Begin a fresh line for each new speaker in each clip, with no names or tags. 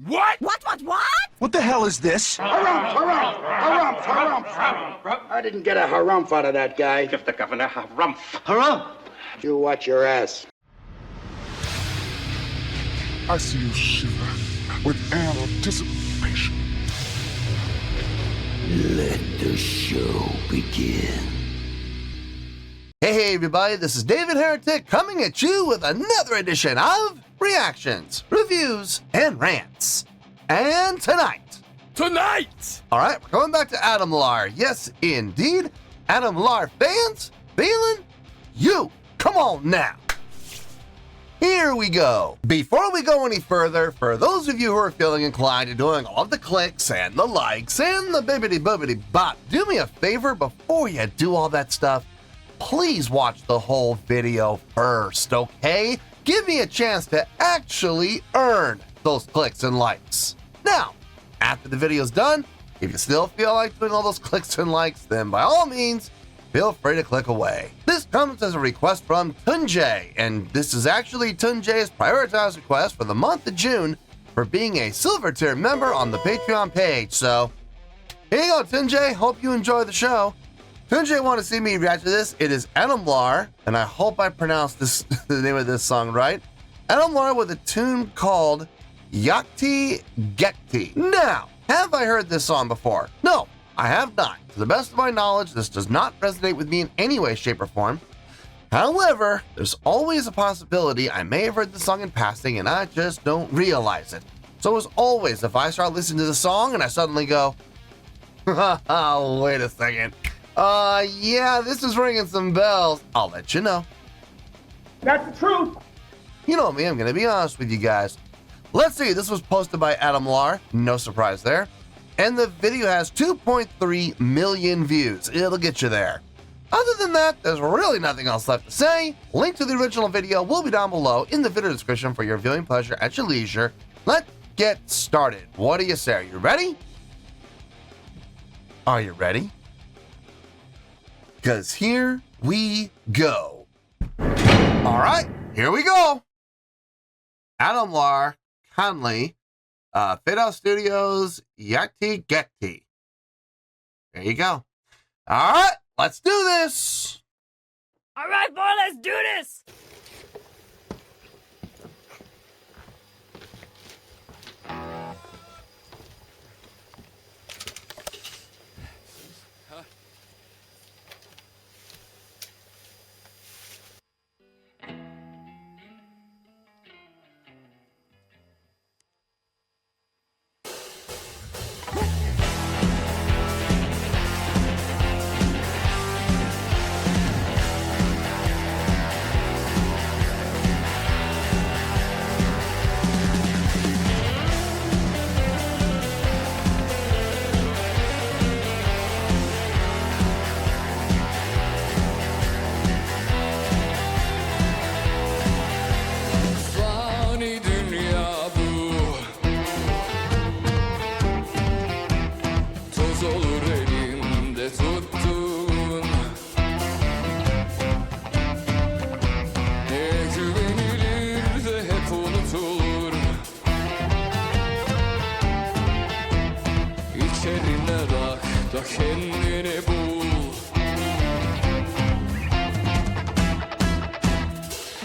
What?
What?
What the hell is this?
Harumph. I didn't get a harumph out of that guy.
Give the governor harumph.
Harumph!
You watch your ass.
I see you shiver with anticipation.
Let the show begin.
Hey everybody, this is David Heretic coming at you with another edition of Reactions, Reviews, and Rants. And tonight, alright, we're going back to Adamlar. Yes, indeed, Adamlar fans, feeling you. Come on now. Here we go. Before we go any further, for those of you who are feeling inclined to doing all of the clicks and the likes and the bibbity-bobbity bop, do me a favor before you do all that stuff. Please watch the whole video first, okay? Give me a chance to actually earn those clicks and likes. Now, after the video's done, if you still feel like doing all those clicks and likes, then by all means, feel free to click away. This comes as a request from Tunjay, and this is actually Tunjay's prioritized request for the month of June for being a silver tier member on the Patreon page. So, here you go, Tunjay. Hope you enjoy the show. Tunjay want to see me react to this. It is Adamlar, and I hope I pronounced this the name of this song right. Adamlar with a tune called Yaktı Geçti. Now, have I heard this song before? No, I have not. To the best of my knowledge, this does not resonate with me in any way, shape, or form. However, there's always a possibility I may have heard the song in passing and I just don't realize it. So as always, if I start listening to the song and I suddenly go, wait a second. Yeah, this is ringing some bells, I'll let you know.
That's the truth.
You know me, I'm gonna be honest with you guys. Let's see, this was posted by Adamlar, no surprise there. And the video has 2.3 million views. It'll get you there. Other than that, there's really nothing else left to say. Link to the original video will be down below in the video description for your viewing pleasure at your leisure. Let's get started. What do you say? Are you ready? Are you ready? Because here we go. All right, here we go. Adamlar, Conley, Fidel Studios, Yaktı Geçti. There you go. All right, let's do this.
All right, boy, let's do this.
Kendini bul.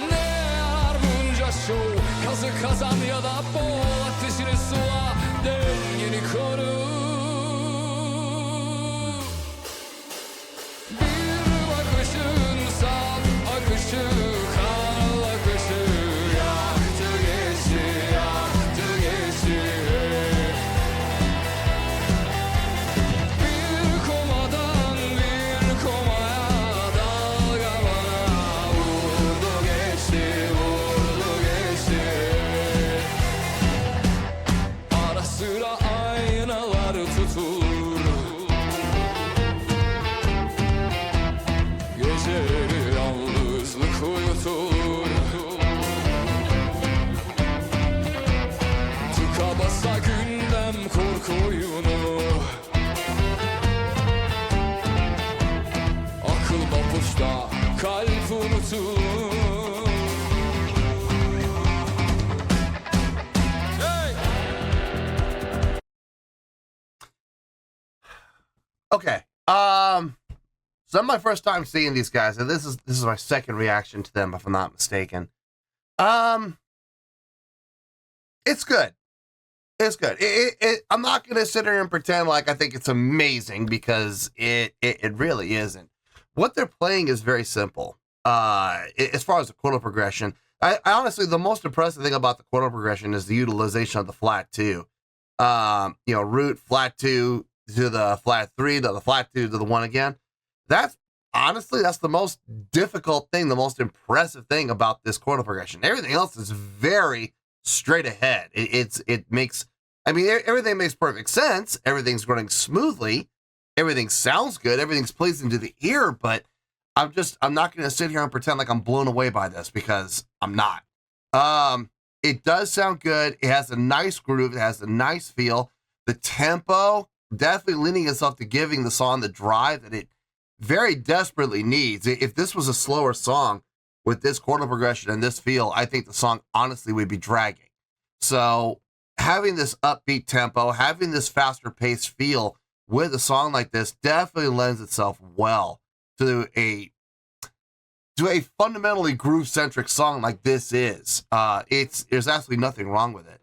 Ne yar bunca şov, kazı kazan ya da boğ, ateşini sula, dengini koru. Bir bakışın saf akışı, kal akışı. Yaktı geçti, yaktı geçti. Basa gündem korku oyunu, akıl papuçta, kalp unutulur. Hey!
Okay. So that's my first time seeing these guys, and this is my second reaction to them, if I'm not mistaken. It's good. It's good. I'm not gonna sit here and pretend like I think it's amazing, because it really isn't. What they're playing is very simple. As far as the chordal progression, I honestly, the most impressive thing about the chordal progression is the utilization of the flat 2. Root, flat 2 to the flat 3 to the flat 2 to the 1 again. That's the most difficult thing, the most impressive thing about this chordal progression. Everything else is very straight ahead. Everything makes perfect sense. Everything's running smoothly. Everything sounds good. Everything's pleasing to the ear, but I'm not going to sit here and pretend like I'm blown away by this, because I'm not. It does sound good. It has a nice groove. It has a nice feel. The tempo definitely lending itself to giving the song the drive that it very desperately needs. If this was a slower song with this chordal progression and this feel, I think the song honestly would be dragging. So having this upbeat tempo, having this faster paced feel with a song like this definitely lends itself well to a fundamentally groove centric song like this is. There's absolutely nothing wrong with it.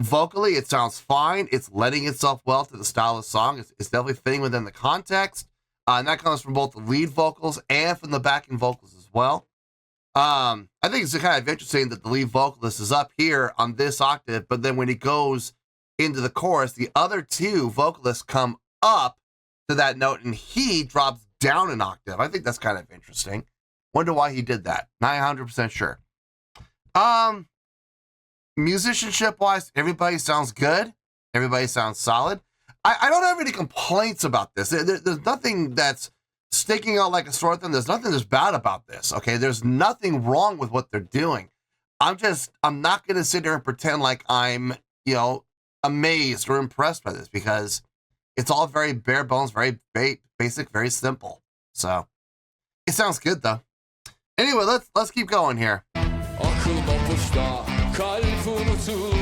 Vocally, it sounds fine. It's lending itself well to the style of the song. It's definitely fitting within the context. And that comes from both the lead vocals and from the backing vocals as well. I think it's kind of interesting that the lead vocalist is up here on this octave, but then when he goes into the chorus, the other two vocalists come up to that note and he drops down an octave. I think that's kind of interesting. Wonder why he did that. Not 100% sure. Musicianship wise, everybody sounds good. Everybody sounds solid. I don't have any complaints about this. There's nothing that's sticking out like a sore thumb. There's nothing that's bad about this. Okay. There's nothing wrong with what they're doing. I'm not going to sit here and pretend like I'm, amazed or impressed by this, because it's all very bare bones, very basic, very simple. So it sounds good though. Anyway, let's keep going here.
Akıl papuçta, kalp unutur.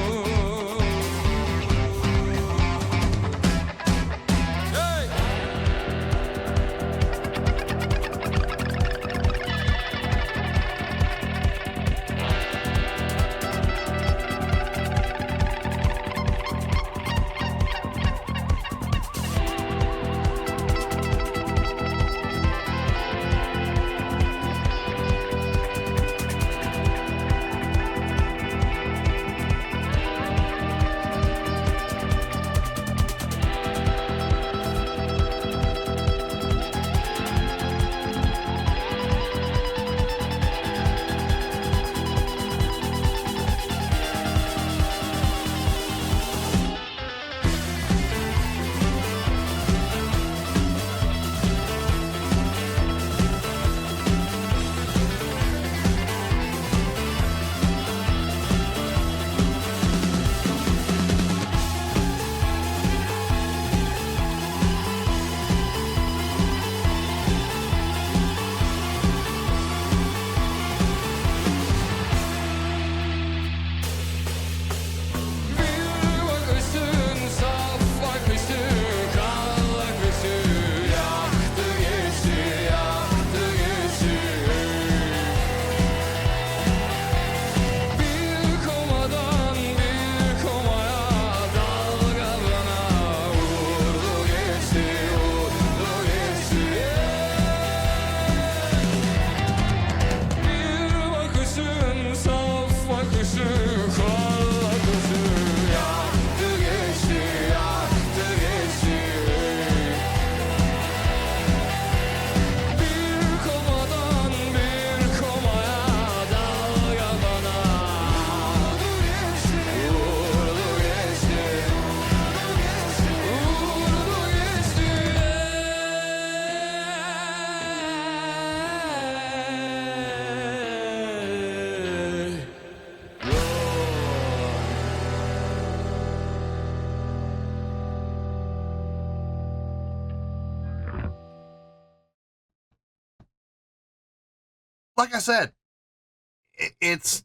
Like I said, it's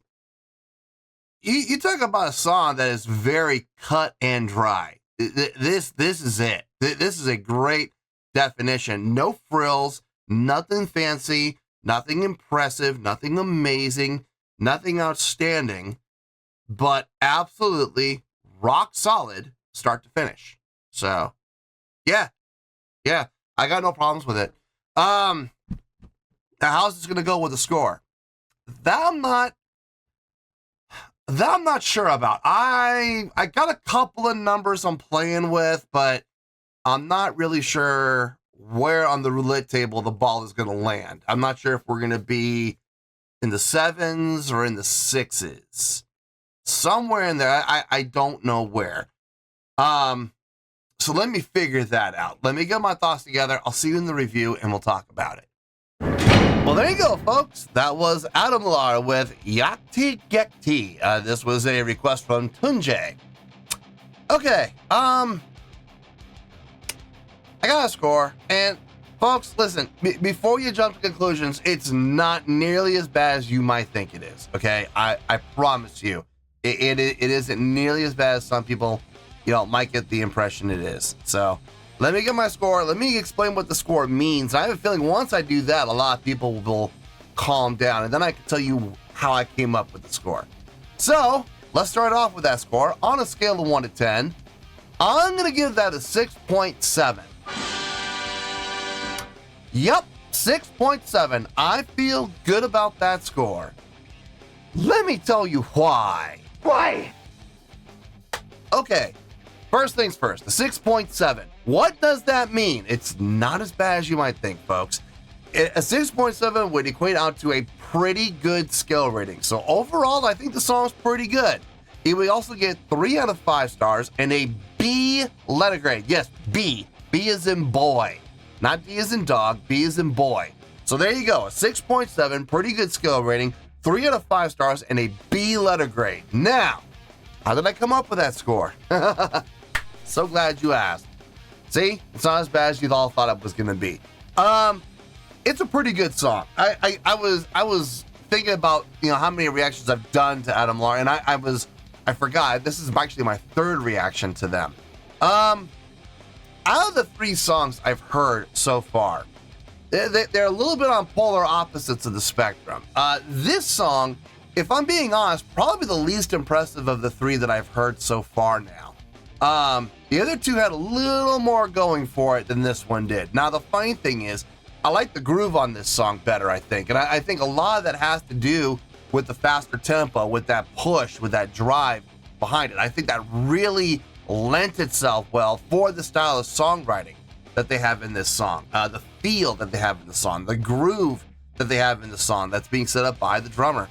you talk about a song that is very cut and dry. This is it. This is a great definition. No frills, nothing fancy, nothing impressive, nothing amazing, nothing outstanding, but absolutely rock solid start to finish. So, yeah, I got no problems with it. Now, how's this going to go with the score? That I'm not sure about. I got a couple of numbers I'm playing with, but I'm not really sure where on the roulette table the ball is going to land. I'm not sure if we're going to be in the 7s or in the 6s. Somewhere in there, I don't know where. So let me figure that out. Let me get my thoughts together. I'll see you in the review, and we'll talk about it. Well, there you go, folks. That was Adamlar with Yaktı Geçti. This was a request from Tunje. Okay, I got a score, and folks, listen, before you jump to conclusions, it's not nearly as bad as you might think it is, okay? I promise you, it isn't nearly as bad as some people, might get the impression it is. So, let me get my score. Let me explain what the score means. I have a feeling once I do that, a lot of people will calm down, and then I can tell you how I came up with the score. So, let's start off with that score. On a scale of 1 to 10, I'm going to give that a 6.7. Yep, 6.7. I feel good about that score. Let me tell you why.
Why?
Okay, first things first, the 6.7. What does that mean? It's not as bad as you might think, folks. A 6.7 would equate out to a pretty good skill rating. So overall, I think the song's pretty good. It would also get 3 out of 5 stars and a B letter grade. Yes, B. B as in boy. Not D as in dog, B as in boy. So there you go, a 6.7, pretty good skill rating, 3 out of 5 stars, and a B letter grade. Now, how did I come up with that score? So glad you asked. See, it's not as bad as you all thought it was going to be. It's a pretty good song. I was thinking about how many reactions I've done to Adamlar, and I forgot. This is actually my 3rd reaction to them. Out of the 3 songs I've heard so far, they're a little bit on polar opposites of the spectrum. This song, if I'm being honest, probably the least impressive of the 3 that I've heard so far now. The other 2 had a little more going for it than this one did. Now, the funny thing is, I like the groove on this song better, I think. And I think a lot of that has to do with the faster tempo, with that push, with that drive behind it. I think that really lent itself well for the style of songwriting that they have in this song. The feel that they have in the song, the groove that they have in the song that's being set up by the drummer.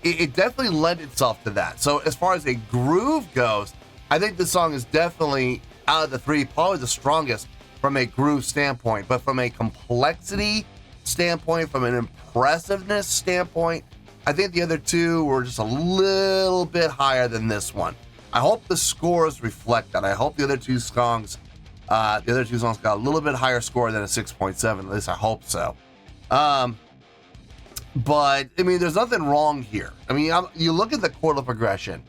It definitely lent itself to that. So as far as a groove goes, I think this song is definitely, out of the 3, probably the strongest from a groove standpoint. But from a complexity standpoint, from an impressiveness standpoint, I think the other 2 were just a little bit higher than this one. I hope the scores reflect that. I hope the other two songs got a little bit higher score than a 6.7. At least I hope so. But I mean, there's nothing wrong here. I mean, you look at the chordal progression.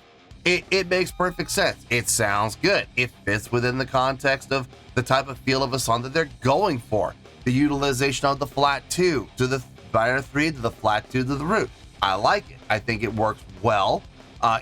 It makes perfect sense. It sounds good. It fits within the context of the type of feel of a song that they're going for. The utilization of the flat 2 to the minor 3 to the flat 2 to the root. I like it. I think it works well.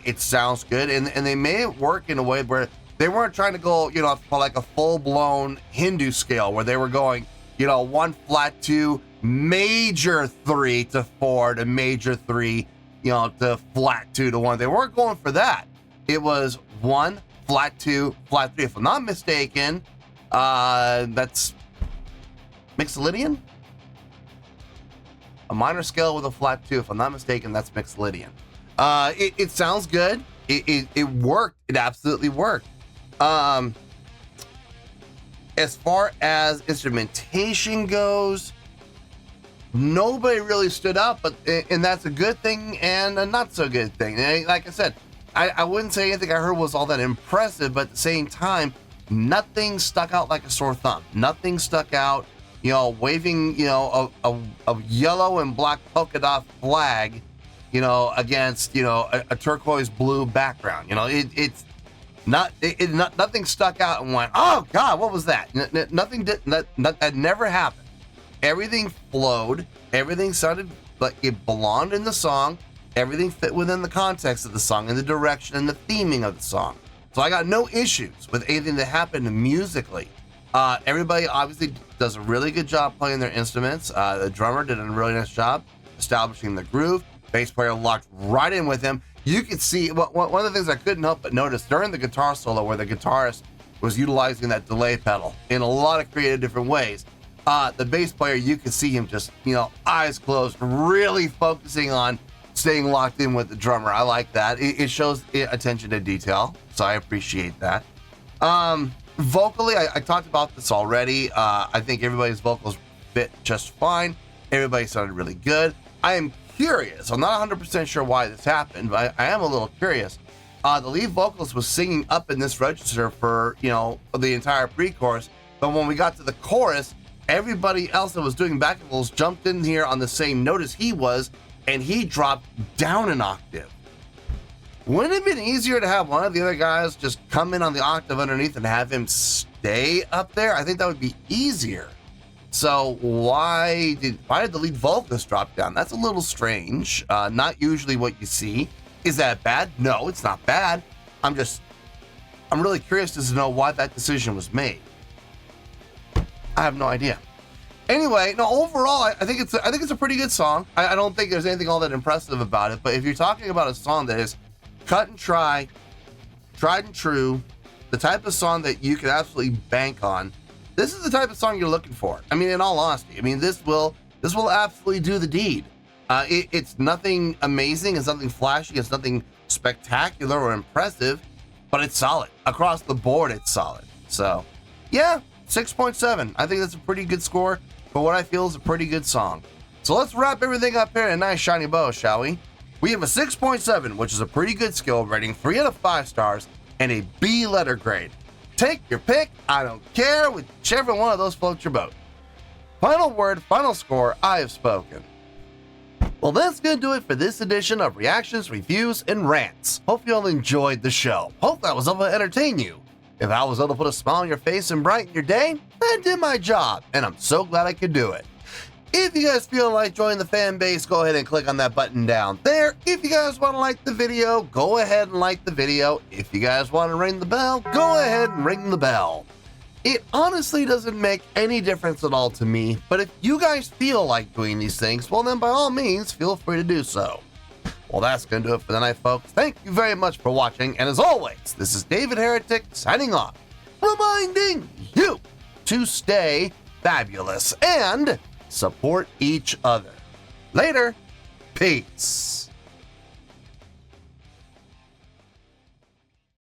It sounds good, and they made it work in a way where they weren't trying to go, for like a full-blown Hindu scale where they were going, 1 flat 2, major 3 to 4 to major 3, to flat 2 to 1. They weren't going for that. It was 1, flat 2, flat 3. If I'm not mistaken, that's Mixolydian? A minor scale with a flat 2. If I'm not mistaken, that's Mixolydian. It sounds good. It worked. It absolutely worked. As far as instrumentation goes, nobody really stood out, and that's a good thing and a not so good thing. And like I said, I wouldn't say anything I heard was all that impressive, but at the same time, nothing stuck out like a sore thumb. Nothing stuck out, waving, a yellow and black polka dot flag, against, a turquoise blue background. Nothing stuck out and went, oh God, what was that? Nothing did. That never happened. Everything flowed. Everything sounded like it belonged in the song. Everything fit within the context of the song and the direction and the theming of the song. So I got no issues with anything that happened musically. Everybody obviously does a really good job playing their instruments. The drummer did a really nice job establishing the groove. Bass player locked right in with him. You could see one of the things I couldn't help but notice during the guitar solo where the guitarist was utilizing that delay pedal in a lot of creative different ways. The bass player, you could see him just, eyes closed, really focusing on staying locked in with the drummer. I like that. It shows attention to detail, so I appreciate that. Vocally, I talked about this already. I think everybody's vocals fit just fine. Everybody sounded really good. I am curious. I'm not 100% sure why this happened, but I am a little curious. The lead vocalist was singing up in this register for, the entire pre-chorus, but when we got to the chorus, everybody else that was doing backing vocals jumped in here on the same note as he was, and he dropped down an octave. Wouldn't it have been easier to have one of the other guys just come in on the octave underneath and have him stay up there? I think that would be easier. So why did the lead vocalist drop down? That's a little strange. Not usually what you see. Is that bad? No, it's not bad. I'm really curious to know why that decision was made. I have no idea. Anyway, no, overall, I think it's a pretty good song. I don't think there's anything all that impressive about it, but if you're talking about a song that is cut and tried and true, the type of song that you can absolutely bank on, this is the type of song you're looking for. I mean, in all honesty, this will absolutely do the deed. It's nothing amazing, it's nothing flashy, it's nothing spectacular or impressive, but it's solid. Across the board, it's solid. So, yeah, 6.7. I think that's a pretty good score for what I feel is a pretty good song. So let's wrap everything up here in a nice shiny bow, shall we? We have a 6.7, which is a pretty good skill rating, 3 out of 5 stars, and a B letter grade. Take your pick, I don't care, whichever one of those floats your boat. Final word, final score, I have spoken. Well, that's going to do it for this edition of Reactions, Reviews, and Rants. Hope you all enjoyed the show. Hope I was able to entertain you. If I was able to put a smile on your face and brighten your day, I did my job, and I'm so glad I could do it. If you guys feel like joining the fan base, go ahead and click on that button down there. If you guys want to like the video, go ahead and like the video. If you guys want to ring the bell, go ahead and ring the bell. It honestly doesn't make any difference at all to me, but if you guys feel like doing these things, well then by all means, feel free to do so. Well, that's going to do it for the night, folks. Thank you very much for watching, and as always, this is David Heretic signing off, reminding you to stay fabulous and support each other. Later. Peace.